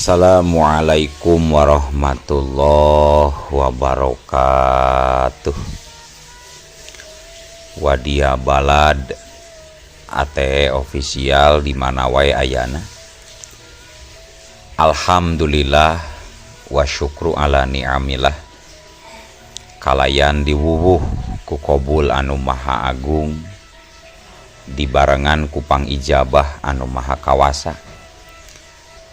Assalamualaikum warahmatullahi wabarakatuh. Wadia balad ATE official di mana wae ayana. Alhamdulillah wa syukru ala ni'amillah. Kalayan diwuwuh ku qabul anu maha agung, dibarengan ku pangijabah anu maha kawasa.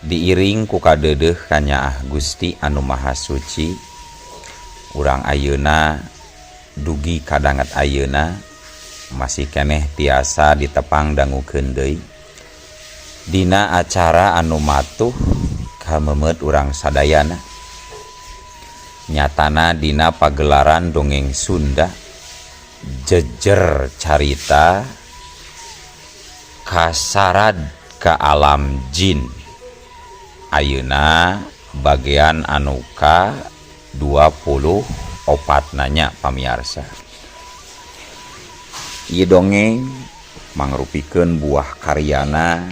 Diiring ku kadeudeuh kanyaah Gusti anu maha suci. Urang ayeuna dugi kadanget ayeuna masih keneh tiasa ditepang dangukeun deui dina acara anu matuh kamemet urang sadayana. Nyatana dina pagelaran dongeng Sunda jejer carita kasarad ka alam jin. Ayeuna bagian anu ka 24 nanya pamiarsa. Ieu dongeng mangrupikeun buah karyana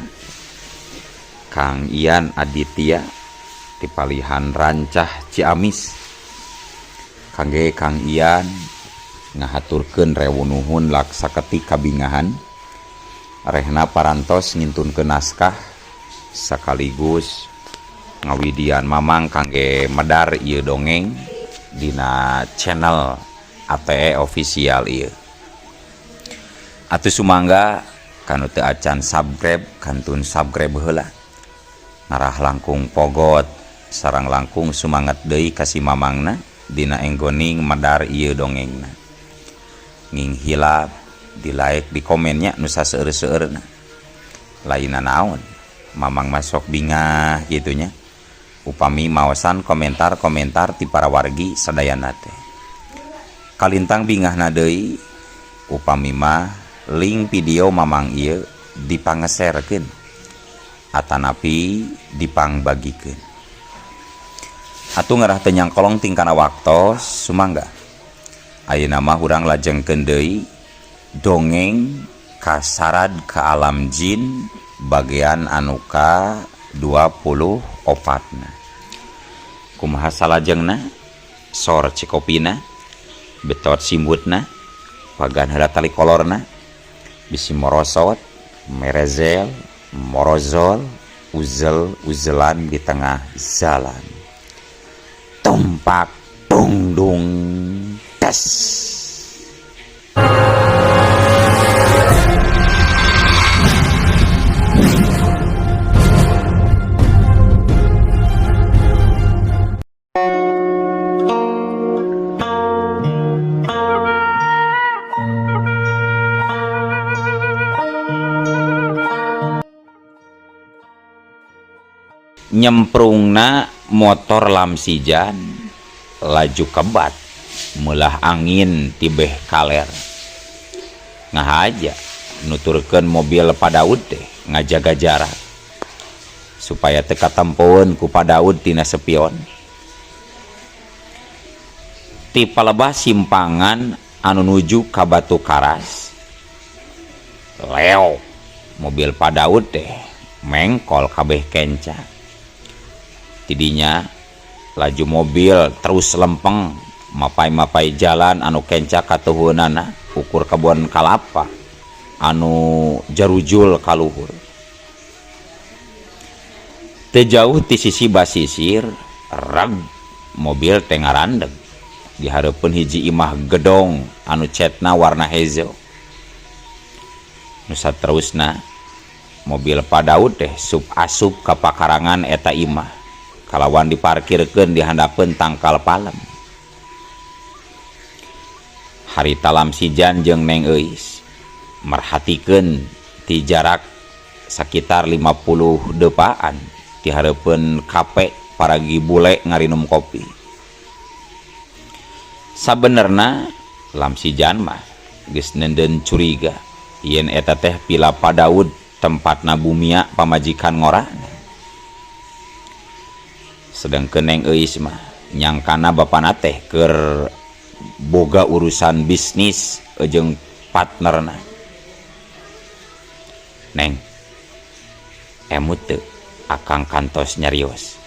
Kang Ian Aditya ti Palihan Rancah Ciamis. Kangge Kang Ian ngahaturkeun rewunuhun laksaketi kabingahan rehna parantos ngintunkeun naskah sakaligus ngawidian mamang kangge medar ieu dongeng dina channel ATE official ieu. Atuh sumangga kanu teu acan subscribe kantun subscribe heula. Ngarah langkung pogot sareng langkung sumanget deui ka si mamangna dina enggoning medar ieu dongengna. Nging hilap di like di komennya nu saseueur-seueurna. Lainna naon mamang masuk bingah gitunya. Upami maosan komentar-komentar ti para wargi sadayana teh. Kalintang bingahna deui upami mah link video mamang ieu dipangeserkeun atanapi dipangbagikeun. Atuh ngarah teu nyangkolong tingkana waktos sumangga. Ayeuna mah urang lajengkeun deui dongeng kasarad ka alam jin bagian anu ka 24 na. Kumaha salajengna sor cikopina betot simbutna pagan heula tali kolorna bisi morosot merezel morozol uzel-uzelan di tengah jalan tumpak dung tes. Nyemprungna motor lamsijan laju kebat meulah angin tibeh kaler ngahaja nuturkeun mobil padaud teh ngajaga jarak supaya teu katempoeun ku padaud tina sepion. Ti palebah simpangan anu nuju ka Batu Karas leo mobil padaud teh mengkol kabeh kenca. Tidinya laju mobil terus lempeng mapai-mapai jalan anu kenca katuhunana ukur kebun kalapa anu jarujul kaluhur. Teu jauh ti sisi basisir reg mobil teh ngarandeg di hareupeun hiji imah gedong anu cetna warna hejo. Nu saterusna mobil padaud teh sub asup ka pakarangan eta imah. Kalawan diparkirkeun di handapeun tangkal palem. Harita lamsijan jeung Neng Euis merhatikeun ti jarak sekitar 50 deupaan ti hareupeun kape paragi bule ngarinum kopi. Sabenerna lamsijan mah geus nenden curiga yen eta teh pila padaud tempatna bumia pamajikan ngorana. Sedangkeun Neng Euis mah nyangkana bapana teh keur boga urusan bisnis jeung partnerna. Neng, emut teu akang kantos nyarios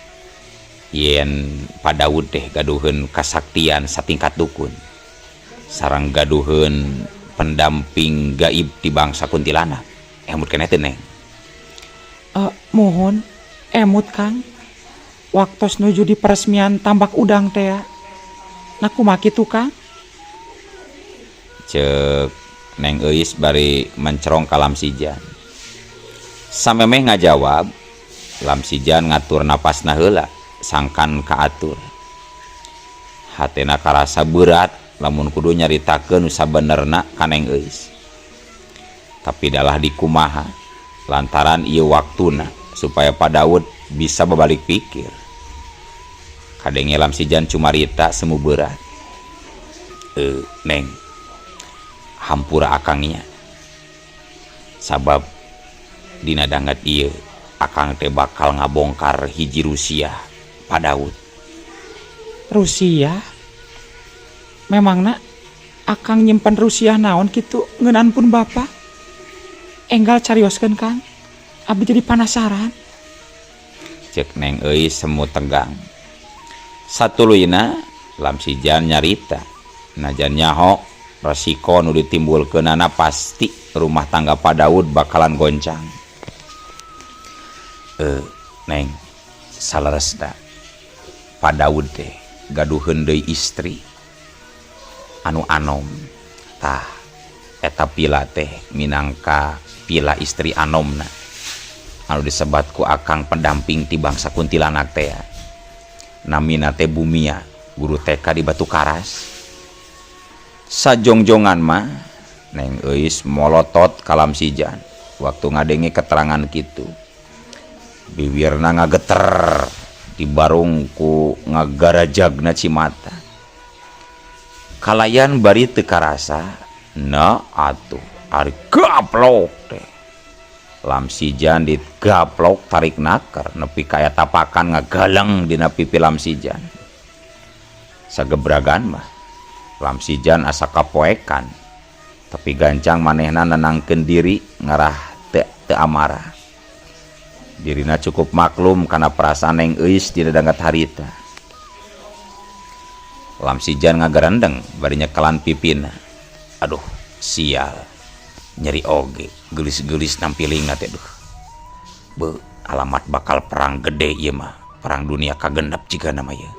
yen Padaud teh gaduheun kasaktian satingkat dukun sareng gaduheun pendamping gaib di bangsa kuntilanak. Emut keneh teh Neng? Mohon emut Kang, waktos nuju di peresmian tambak udang teh nah kumaha kitu Kang? Cek Neng Euis bari mencerong ka Lamsijan. Samemeh ngajawab, Lamsijan ngatur napasna heula sangkan kaatur. Hatena karasa berat lamun kudu nyaritakeun nu sabenerna ka Neng Euis. Tapi dalah dikumaha lantaran ieu waktuna supaya Padaud bisa berbalik pikir. Kadenge Lamsijan cumarita semu berat. Neng, hampura akangnya. Sabab dina danget ieu akang teh bakal ngabongkar hiji Rusia Padaud. Rusia? Memangna akang nyimpen Rusia naon kitu ngeunaan pun Bapak? Enggal carioskeun Kang, abdi jadi penasaran. Cek Neng Euis semu tegang. Satuluyna Lamsijan nyarita najan nyaho resiko nu ditimbulkeunana pasti rumah tangga Padaud bakalan goncang. Neng, saleresna Padaud teh gaduheun deui istri anu anom. Tah eta pila teh minangka pila istri anomna anu disebat ku akang pendamping ti bangsa kuntilanak teh. Namina teh Bumia, guru TK di Batu Karas. Sajongjongan mah Neng Euis molotot ka Lamsijan waktu ngadenge keterangan kitu. Bibirna ngageter dibarung ku ngagarajagna cimata. Kalayan bari teu karasa, na atuh ari gaplok teh. Lamsijan digaplok tarik naker nepi kaya tapakan ngagalang dina pipi Lamsijan. Sagebragan mah Lamsijan asa kapoekan, tapi gancang manehna nenangkeun diri ngarah teu amarah. Dirina cukup maklum karena perasaan Neng Euis di dadangat harita. Lamsijan ngagarendeng bari nyekelan pipina. Aduh, sial. Nyeri oge, gelis-gelis nampilingna teh duh. Alamat bakal perang gede ieu mah, perang dunia kagendap jiga nama ieu.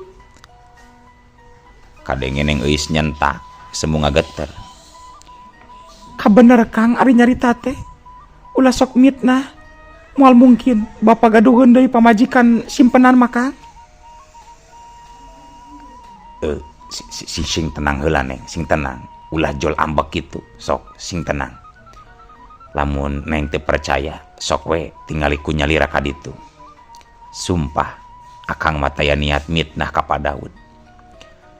Kadenge Neng Euis nyentak, semu ngageter. Kabener Kang ari nyarita teh. Ulah sok mitnah. Moal mungkin Bapak gaduheun deui pamajikan simpenan maka. Sing tenang heula Neng, sing tenang. Ulah jol ambek kitu, sok sing tenang. Lamun Neng teu percaya, sok we tingali ku nyalira ka ditu. Sumpah, akang mah taya niat mitnah ka Padaud.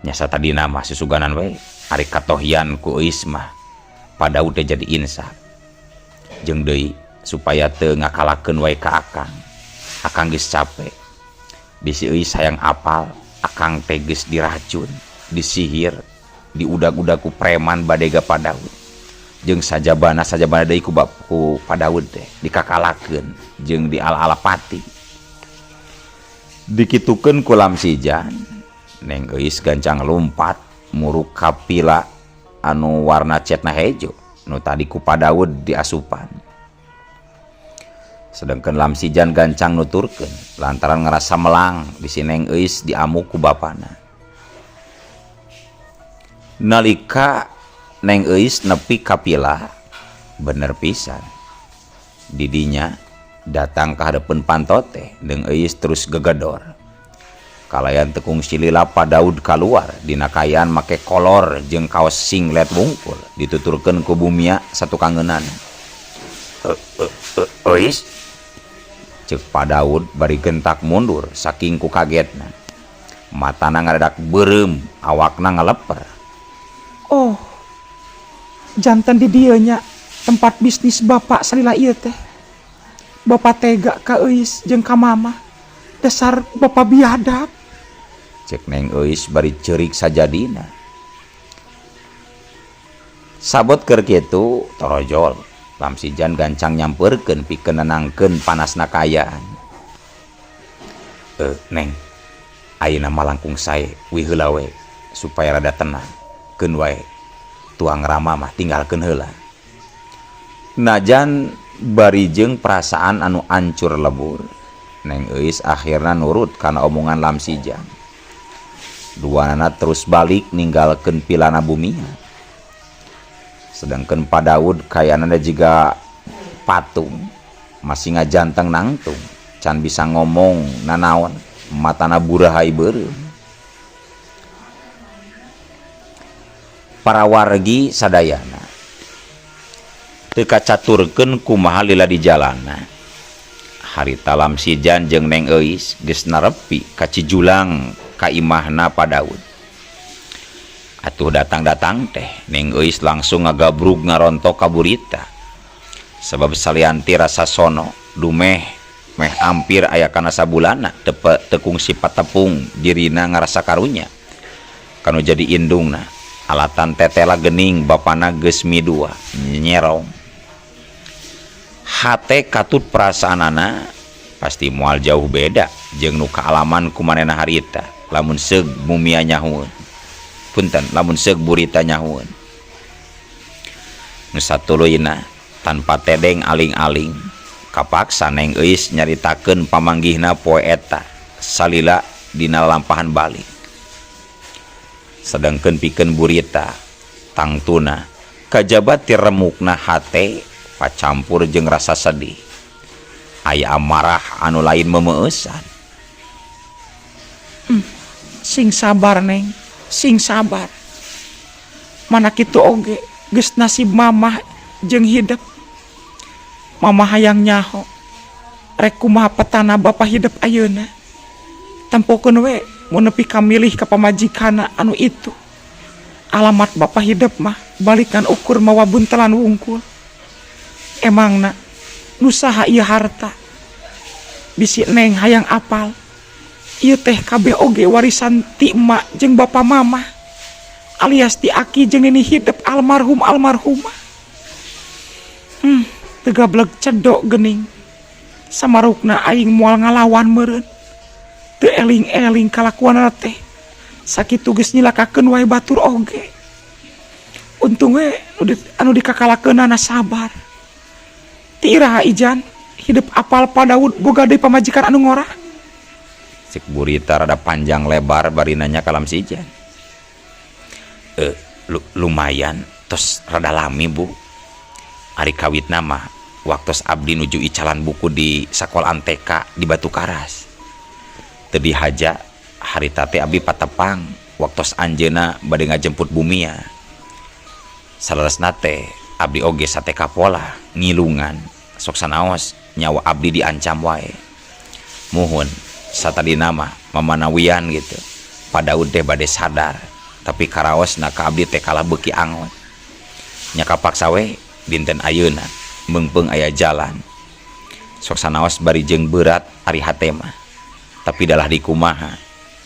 Nyasa tadina mah susuganan we, ari katohian ku Euis mah Padaud teh jadi insaf. Jeung deui supaya teu ngakalakeun wae ka akang. Akang geus capek. Bisi Euis hayang apal, akang teh geus diracun, disihir, diudag-udag ku preman badega Padaud. Jeung sajabana deui ku Padaud teh dikakalakeun jeung diala-alapati. Dikitukeun ku Lamsijan, Neng Euis gancang lompat muruk ka pila anu warna cetna hejo nu tadi ku Padaud diasupan. Sedengkeun Lamsijan gancang nuturkeun lantaran ngerasa melang bisi Neng Euis diamuk ku bapana. Nalika Neng Euis nepi ka pila, bener pisan. Didinya datang ka hadepeun pantot teh, Neng Euis terus gegedor. Kalayan tekung silila Padaud kaluar dina kayan make kolor jeung kaos singlet bungkul dituturkeun ku Bumia satu kangenan. Euis, cek Padaud bari gentak mundur saking ku kagetna. Matana ngadadak beureum, awakna ngaleper. Oh, jantan di dieu nya tempat bisnis Bapak salila ieu teh. Bapak tega ka Euis jeung ka Mama. Dasar Bapak biadab. Cek Neng Euis bari ceurik sajadina. Sabot keur kitu torojol, Lamsijan gancang nyampeurkeun pikeun nenangkeun panasna kayaan. Neng, ayeuna mah langkung sae wi heula we supaya rada tenang keun wae tuang rama mah tinggalkeun heula. Najan barijeng perasaan anu ancur lebur, Neng Euis akhirna nurut kana omongan Lamsijan. Duanana terus balik ninggalkeun pilana bumi. Sedangkan Pak Daud kayana jiga patung masih ngajanteng nangtung can bisa ngomong nanaon matana burahay beureum. Para wargi sadayana teu kacaturkeun kumaha lila di jalanna. Harita Lamsijan jeung Neng Euis geus narepi ka Cijulang ka imahna Pak Daud. Atuh datang-datang teh Neng Euis langsung ngagabrug ngarontok ka burita. Sebab salianti rasa sono dumeh meh ampir aya kana sabulana tekung sifat tepung dirina ngarasa karunya. Kanu jadi indungna alatan tetela gening bapana geus midua nyerong. Hate katut perasaanana pasti moal jauh beda jeung nu kaalaman ku manehna harita lamun seug mumia nyahueun. Punten lamun seug burita nyahueun. Nu satuluyna tanpa tedeng aling-aling kapaksa Neng Euis nyaritakeun pamanggihna poe eta salila dina lampahan balik. Sedangkeun pikeun burita tangtuna kajabat ti remukna hate pacampur jeung rasa sedih. Aya amarah anu lain memeueusan. Sing sabar Neng, sing sabar. Mana kitu oge geus nasib mamah jeung hidup. Mamah hayang nyaho rek kumaha petana bapa hidup ayeuna. Tempokeun we mun nepi ka milih ka pamajikanna anu itu. Alamat bapa hidup mah balikan ukur mawa buntelan wungkul. Emangna nu saha ieu harta? Bisi Neng hayang apal. Ieu teh kabeh oge warisan ti emak jeung bapa mamah alias ti aki jeung ini hidup almarhumah. Tegableg cedok gening. Samarukna aing moal ngalawan meureun. Teu eling-eling kalakuanna teh. Sakitu geus nyilakakeun wae batur oge. Untung we anu dikakalakeunana sabar. Ti iraha Ijan hidup apal Pak Daud boga deui pamajikan anu ngorah. Sik burita rada panjang lebar bari nanya ka Lamsijan. Lumayan tos rada lami Bu. Ari kawitna mah waktos abdi nuju icalan buku di sakolaan TK di Batu Karas. Teu dihaja harita teh abdi patepang waktos anjeunna bade ngajemput bumia. Saleresna teh abdi oge sateka pola ngilungan sok sanaos nyawa abdi diancam wae. Muhun satadina mah mamanawian gitu. Pak Daud teh bade sadar tapi karaosna ka abdi teh kalah beuki angot. Nya kapaksa we dinten ayeuna meungpeung aya jalan. Sok sanaos bari jeung berat ari hate mah. Tapi dalah dikumaha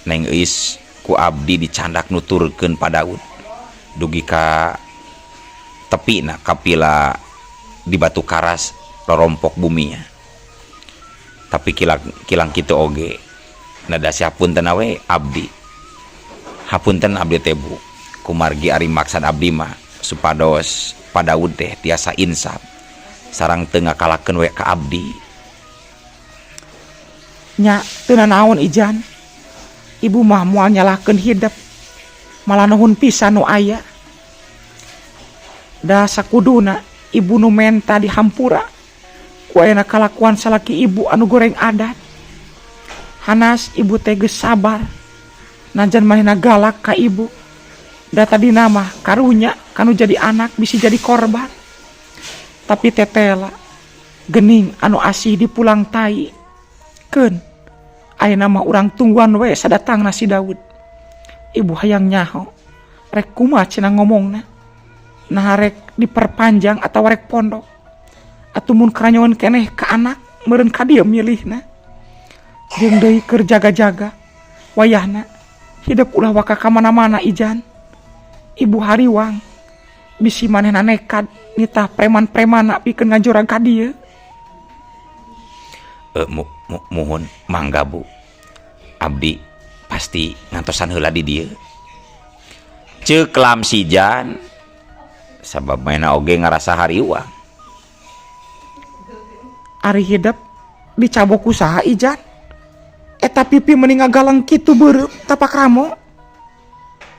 Neng Euis ku abdi dicandak nuturkeun Pak Daud dugi ka tepina kapila di Batu Karas rorompok buminya. Tapi kilang kitu oge nada siapunten we abdi. Hapunten abdi teh Bu. Kumargi ari maksad abdi mah supados Pak Daud teh tiasa insaf sareng teu ngakalakeun we ka abdi. Nya teu nanaon Ijan. Ibu mah moal nyalahkeun hidup malah nuhun pisan nu aya. Da sakuduna ibu nu menta di hampura ku ayeuna kalakuan salaki ibu anu goreng adat. Hanas ibu teh geus sabar najan manehna galak ka ibu. Da tadina mah karunya kanu jadi anak bisi jadi korban. Tapi tetela gening anu asih dipulang tai. Keun ayeuna mah urang tungguan we sadatangna si Daud. Ibu hayang nyaho rek kumaha cenah ngomongna. Nah rek diperpanjang atau rek pondok atuh mun karanyawan keneh ka anak meureun ka dieu milihna. Jeung deui keur jaga-jaga wayahna hidup ulah waka ka mana-mana Ijan. Ibu hariwang bisi manehna nekat nitah preman-premanna pikeun ngajorang ka dieu. Mohon mangga Bu. Abdi pasti ngantosan heula di dieu. Ceuk Lamsijan sabab maena oge ngarasa hariwang. Ari hidup dicabok usaha Ijan. Eta pipi mending ngagalang kitu beureum tapak ramo.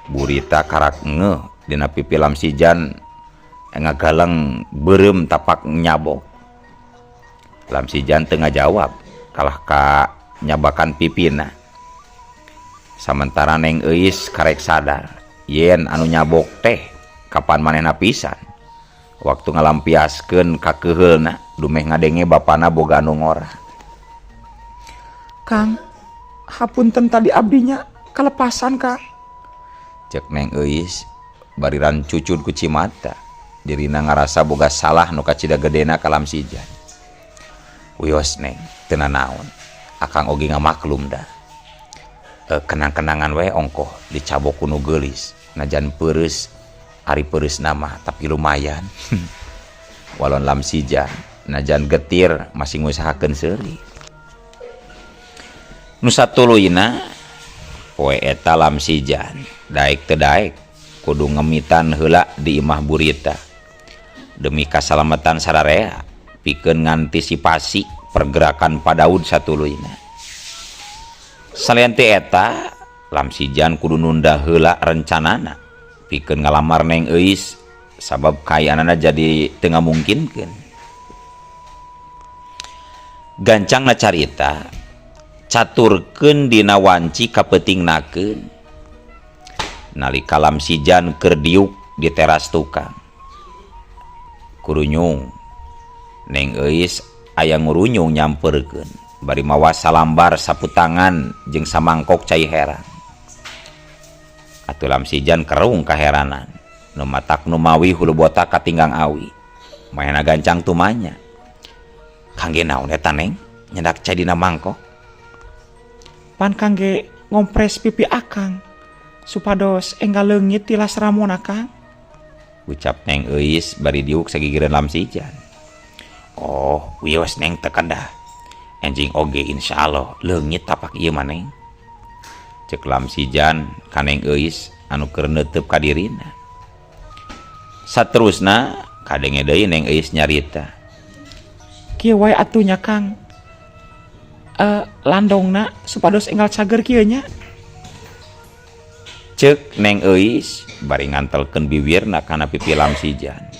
Burita karak ngeuh dina pipi Lamsijan ngagalang beureum tapak nyabok. Lamsijan teu ngajawab kalah ka nyabakan pipina. Sementara Neng Euis karek sadar yen anu nyabok teh kapan manehna pisan waktu ngalampiaskeun ka keuheulna dumeh ngadenge bapana boga anu ngorah. Kang, hapunten tadi abdinya kalepasan Kang. Cek Neng Euis bariran cucud ku Cimata dirina ngarasa boga salah nu kacida gedena ka Lamsijan. Wios Neng teu naon akang oge ngamaklum dah. Kenang-kenangan we ongkoh dicabok ku nu geulis najan peureus ari peureus nama tapi lumayan. Walon Lamsijan najan getir masih ngusahakeun seuri. Nu satuluyna poe eta Lamsijan daek teu daek kudu ngemitan heula di imah Burita demi kasalamatan sararea pikeun ngantisipasi pergerakan padaud satuluyna. Salian teh eta Lamsijan kudu nunda heula rencanana pikeun ngalamar Neng Euis sabab kayaanana jadi teu ngamungkinkeun. Gancangna carita caturkeun dina wanci kapeutingnakeun nalika Lamsijan keur diuk di teras tukang. Kurunyung Neng Euis aya ngurunyung nyamperkeun bari mawa salambar sapu tangan jeung samangkok cai herang. Atuh Lamsijan kerung kaheranan nu matak nu mawi hulu botak katinggang awi maena gancang tumanya. Kangge naon eta Neng nyedak cai dina mangkok? Pan kangge ngompres pipi akang supados enggal leungit tilas ramona Kang. Ucap Neng Euis bari diuk sagigireun Lamsijan. Oh wios Neng teu kedah enjing oge insyaallah leungit tapak ieu maneh. Cek Lamsijan ka Neng Euis anu keur neuteub ka dirina. Saterusna kadenge deui Neng Euis nyarita. Kieu wae atunya Kang. Landongna supados enggal cager kieu nya. Ceuk Neng Euis bari ngantelkeun bibirna kana pipi Lamsijan.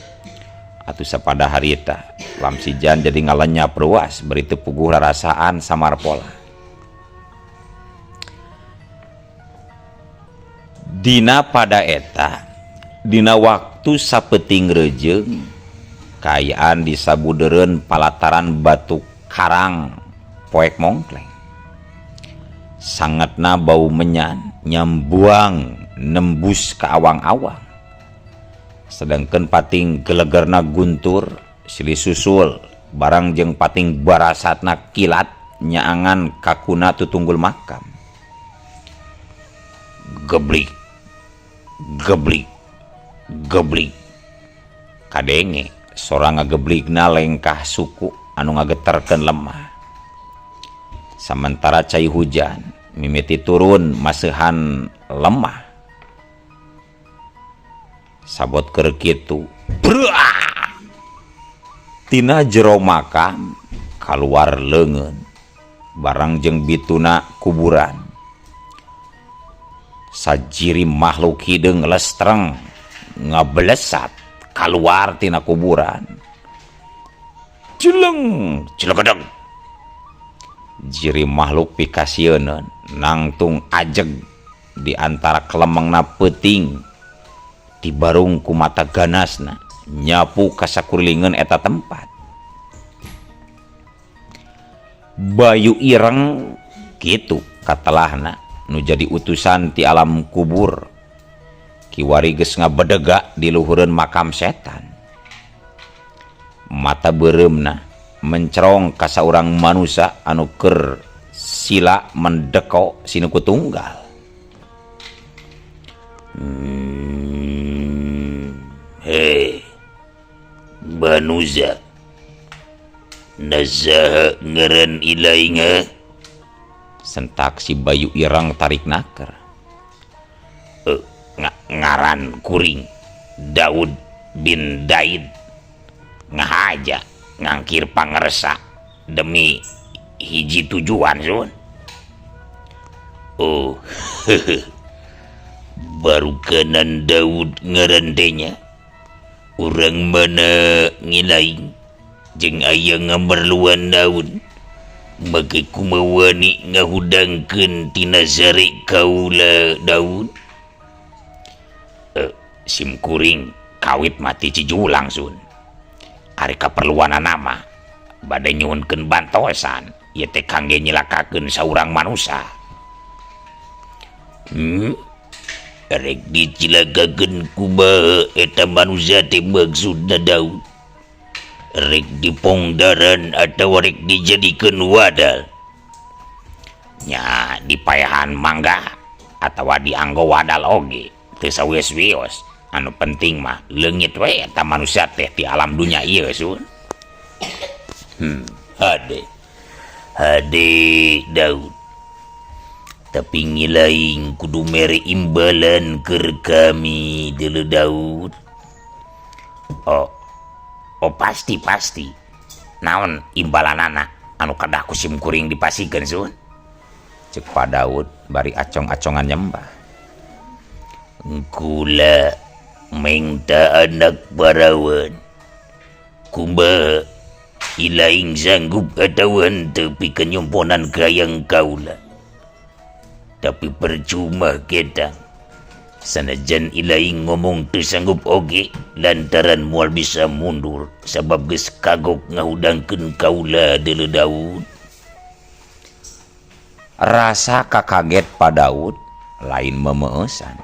Atuh sapada harita Lamsijan jadi ngalenyap ruas bari teu puguh rarasaan samar pola. Dina pada eta dina waktu sapeuting rejeung kaayaan di sabudeureun palataran batu karang poek mongkleng. Sangatna bau menyan nyambuang nembus ke awang-awang. Sedangkan pating gelegerna guntur silih susul barang jeung pating barasatna kilat nyaangan kakuna tutunggul makam. Geblik geblik geblik kadenge sorang ngageblikna lengkah suku anu ngageterkeun lemah. Sementara cai hujan mimiti turun maseuhan lemah. Sabot keur kitu tina jero makam kaluar leungeun barang jeung bituna kuburan. Sajiri makhluk hideung lestreng ngablesat kaluar tina kuburan. Jeleng cilegedeg. Jiri makhluk pikasieun nangtung ajeg di antara kelemengna peuting dibarung ku mata ganasna nyapu ka sakurilingeun eta tempat. Bayu ireng kitu katelahna nu jadi utusan ti alam kubur kiwari geus ngabedega di luhureun makam setan. Mata beureumna mencerong ka saurang manusia anu keur sila mendeko sinuku tunggal. Hei Banuza nazaha ngeren ilainga sentak si Bayu Ireng tarik naker. Ngaran kuring Daud bin Daid ngahaja ngangkir pangersa demi hiji tujuan Sun. Oh baru kanan Daud ngerendenya urang mana ngilaing jeung aya ngamerluan naon make kumawani ngahudangkeun tina zare kaula Daud. Sim kuring kawit mati cijulang Sun. Ari kaperluan nama bade nyuhunkeun bantosan ieu teh kangge nyilakakeun saurang manusia. Rek dicilakakeun kumaha eta manusia teh maksudna Daud? Rek dipongdaran atau rek dijadikeun wadal? Nya dipayahan mangga atawa dianggo wadal oge teu sawios-wios. Anu penting mah leungit we eta manusia teh di alam dunia ieu Sun. Hade Daud. Tapi ngilaing kudu mere imbalan keur kami deuleu Daud. Oh pasti. Naon imbalanana anu kadah ku sim kuring dipasikeun Sun? Cek Pa Daud bari acong-acongan nyembah. Kula mengta anak parawan kumaha ilaing sanggup atawan tepi kenyomponan kayang kaula. Tapi percuma kita sanajan ilaing ngomong teu sanggup oge lantaran moal bisa mundur sabab geus kagok ngahudangkeun kaula deuleu Daud. Rasa kakaget Pa Daud lain memeusan.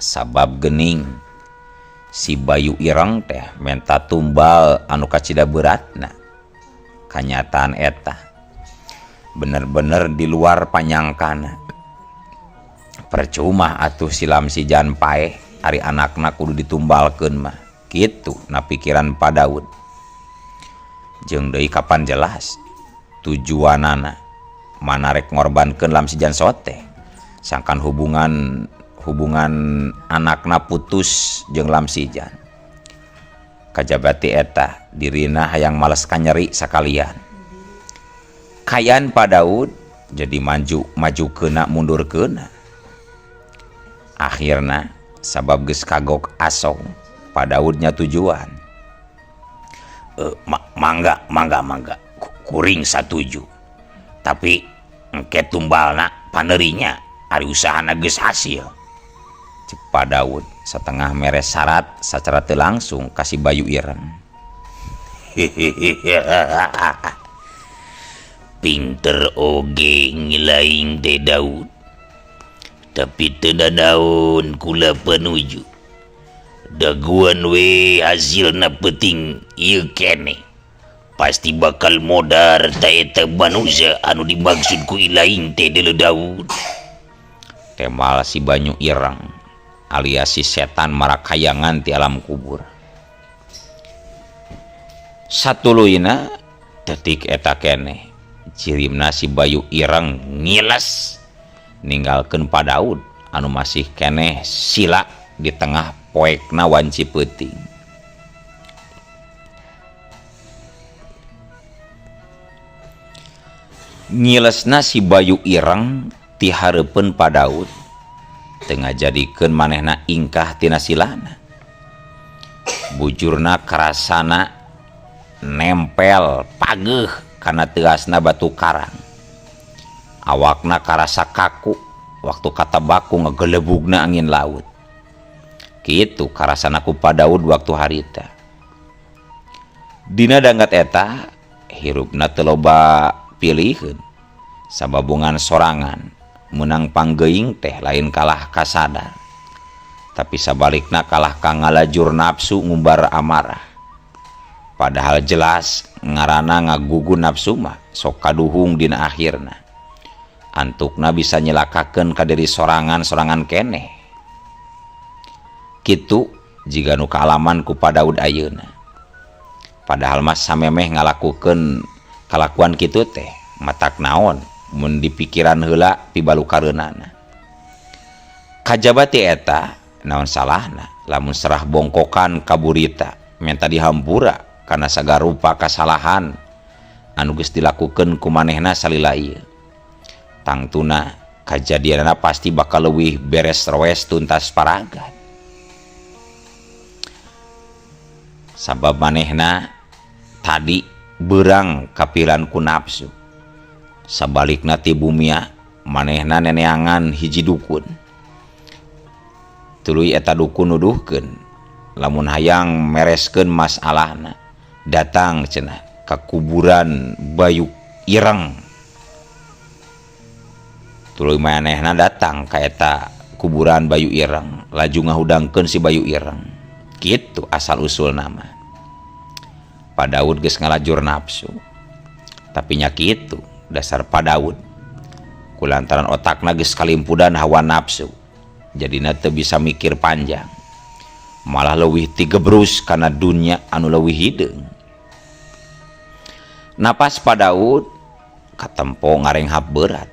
Sabab gening si Bayu Ireng teh menta tumbal anu kacida beratna. Kanyataan eta bener-bener di luar panyangkana. Percuma atuh silam si Jan Paeh ari anakna kudu ditumbalkeun mah. Kitu na pikiran Pa Daud. Jeung deui kapan jelas tujuanana manarek ngorbankeun lam si Jan Sote. Sangkan hubungan anakna putus jeung lam si Jan. Kajabati eta dirina hayang males kanyeri sakalian. Kayan Pa Daud jadi maju keuna mundur keuna. Akhirna sabab geus kagok asong Pa Daudnya tujuan. Mangga kuring satuju. Tapi engke tumbalna panerinya ari usahana geus hasil. Cek Pa Daud setengah mere syarat sacara teu langsung kasih Bayu Ireng. Pinter oge ngilaing teh Daud. Tapi teu naon kula panuju. Daguan we hasilna penting ieu keneh. Pasti bakal modar ta eta manusia anu dimaksud ku ilaing teh deuleu Daud. Temal si Bayu Ireng alias si setan marakayangan ti alam kubur. Satuluyna detik eta keneh cirimna si Bayu Ireng ngiles ninggalkeun Pa Daud anu masih keneh sila di tengah poekna wanci peuting. Ngilesna si Bayu Ireng ti hareupeun Pa Daud tengah jadikeun manehna ingkah tina silana. Bujurna karasana nempel pageuh kana teasna batu karang. Awakna karasa kaku waktu katabaku ngegelebugna angin laut. Kitu karasana ku Pa Daud waktu harita. Dina danggat eta hirupna teu loba pilieun sababungan sorangan menang panggeuing teh lain kalah kasadar. Tapi sabalikna kalah ka ngalajur nafsu ngumbar amarah. Padahal jelas ngaranna ngagugu nafsu mah sok kaduhung dina akhirna. Antukna bisa nyelakakeun ka diri sorangan-sorangan keneh. Kitu jiga nu kaalaman ku Pa Daud ayeuna. Padahal mas samemeh ngalakukeun kalakuan kitu teh matak naon mun di pikiran heula pibalukareunana. Kajaba ti eta naon salahna lamun serah bongkokan ka burita menta dihampura kana sagarupa kasalahan anu geus dilakukeun ku manehna salila ieu. Tangtuna kajadianna pasti bakal leuwih beres rewes tuntas paragat. Sabab manehna tadi beurang kapiran ku nafsu. Sabalikna ti bumia manehna neneangan hiji dukun. Tuluy eta dukun nuduhkeun lamun hayang mereskeun masalahna datang cenah ka kuburan Bayu Ireng. Tuluy manehna datang ka eta kuburan Bayu Ireng laju ngahudangkeun si Bayu Ireng. Kitu asal usul nama. Padaud geus ngalajur nafsu. Tapi nya kitu dasar Padaud. Kulantaran otakna geus kalimpudan hawa nafsu. Jadina teu bisa mikir panjang. Malah leuwih ti gebrus kana dunya anu leuwih hideung. Napas Padaud katempo ngarenghap berat.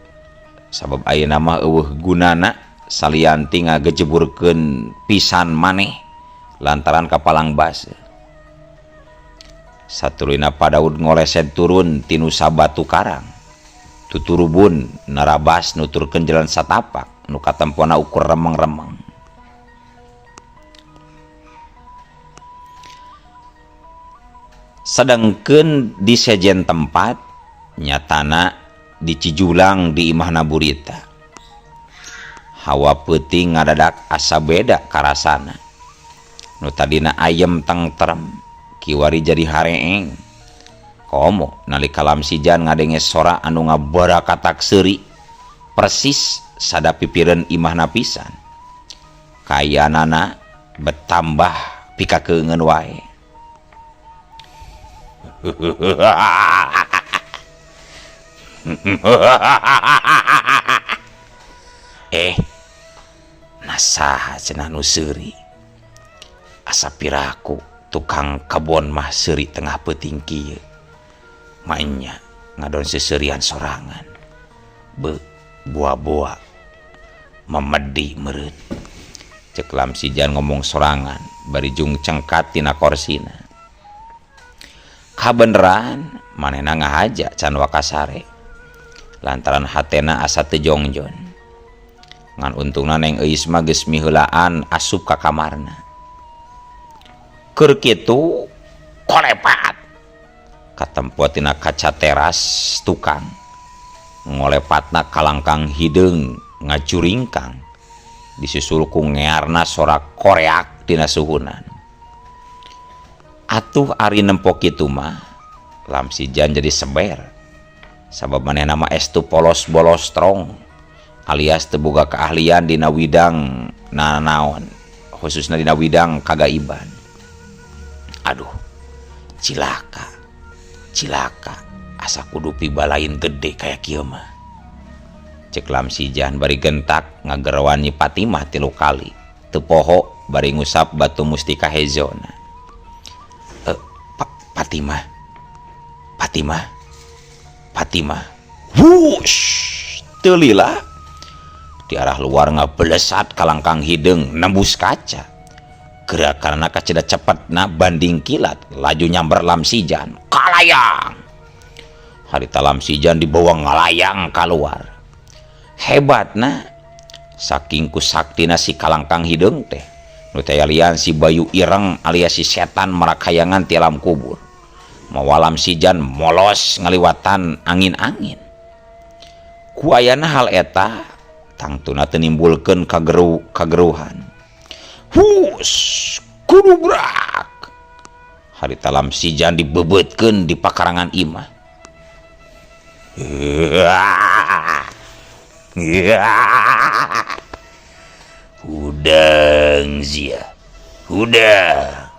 Sabab ayeuna mah eueuh gunana salianti ngagejeburkeun pisan maneh lantaran kapalang base. Satulina Padaud ngoleset turun tinu sabatu karang. Tuturubun narabas nuturkeun jalan satapak nu katempona ukur remeng-remeng. Sedengkeun di sejen tempat nyatana di Cijulang di imahna burita. Hawa peuting ngadadak asa beda karasana. Nu tadina ayem tentrem kiwari jadi hareeng. Komo nalika lamsijan ngadenge sora anu ngabarakatak seuri persis sada pipireun imahna pisan. Kayanana betambah pikakeungeun wae. Nasaha cenah nu seuri. Asa piraku tukang kebon mah seuri tengah peuting kieu. Mainnya ngadon seseurian sorangan. Buah-buah memedi meureun. Cek lamsijan ngomong sorangan bari jung cengkat tina korsina. Kabeneran manehna ngahaja can wakasare. Lantaran hatena asa teu jongjon. Ngan untungna Neng Eis mah geus miheulaan asup ka kamarna. Keur kitu kolepat katempo tina kaca teras tukang ngolepatna kalangkang hideung ngacuringkang disusul ku ngearna sorak koreak tina suhunan. Atuh ari nempo kitu mah lamsijan jadi seber sabab manehna mah estu polos bolos strong alias teu boga keahlian dina widang nanaon khususna dina widang kagaiban. Aduh cilaka asa kudu pibalain gede kayak kieu mah. Cek lamsijan bari gentak ngagerowan Nyi Patimah 3 kali teu poho bari ngusap batu mustika hezona. Patimah wush teu lila di arah luar ngabelesat kalangkang hideung nembus kaca. Gerakanna kaceda cepetna banding kilat laju nyamber lamsijan kalayang. Harita lamsijan dibawa ngalayang keluar. Hebatna saking kusaktina si kalangkang hideung teh nu teh lian si Bayu Ireng alias si setan marakayangan ti alam kubur. Mawa lamsijan molos ngaliwatan angin-angin. Ku ayana hal eta tangtuna teu nimbulkeun kageruhan. Hus kudubrak harita lamsijan dibebeutkeun di pakarangan imah. Hudang zia hudah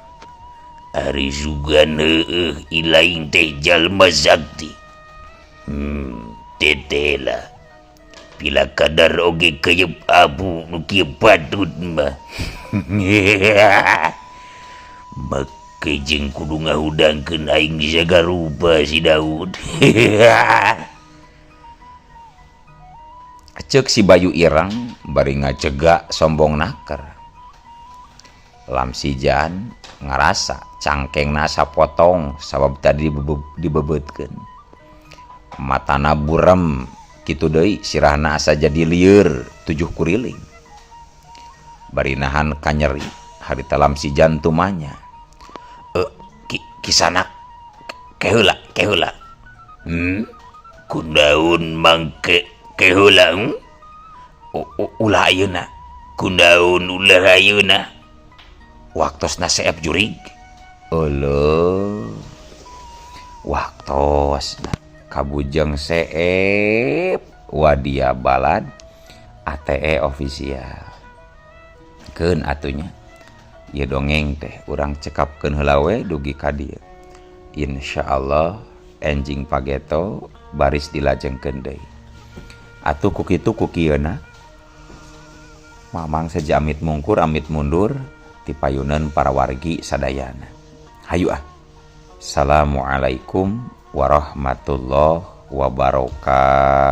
ari sugan heueuh ilaing teh jalma zakti. Tetela pila kadar oge kayep abu nu kieu patut mah. Make jeung kudu ngahudangkeun aing di sagarupa si Daud. Ceuk si Bayu Ireng bari ngacegak sombong naker. Lamsijan ngarasa cangkengna sapotong sabab tadi dibebeutkeun. Matana burem kitu deui sirahna asa jadi lieur 7 kuriling. Bari nahan kanyeri harita Lamsijan tumanya. Kisanak keheula. Kundaun mangke keheula. Ulah ayeuna. Kundaun ulah ayeuna. Waktosna seep jurig. Eueuh. Waktosna kabujeng seep wadia balad ATE official. Keun atunya. Ieu dongeng teh urang cekapkeun heula we dugi ka dieu. Insyaallah enjing pageto baris dilajengkeun deui. Atuh ku kitu ku kieuna. Mamang saja amit mungkur amit mundur ti payuneun para wargi sadayana. Hayu ah. Assalamualaikum warahmatullahi wabarakatuh.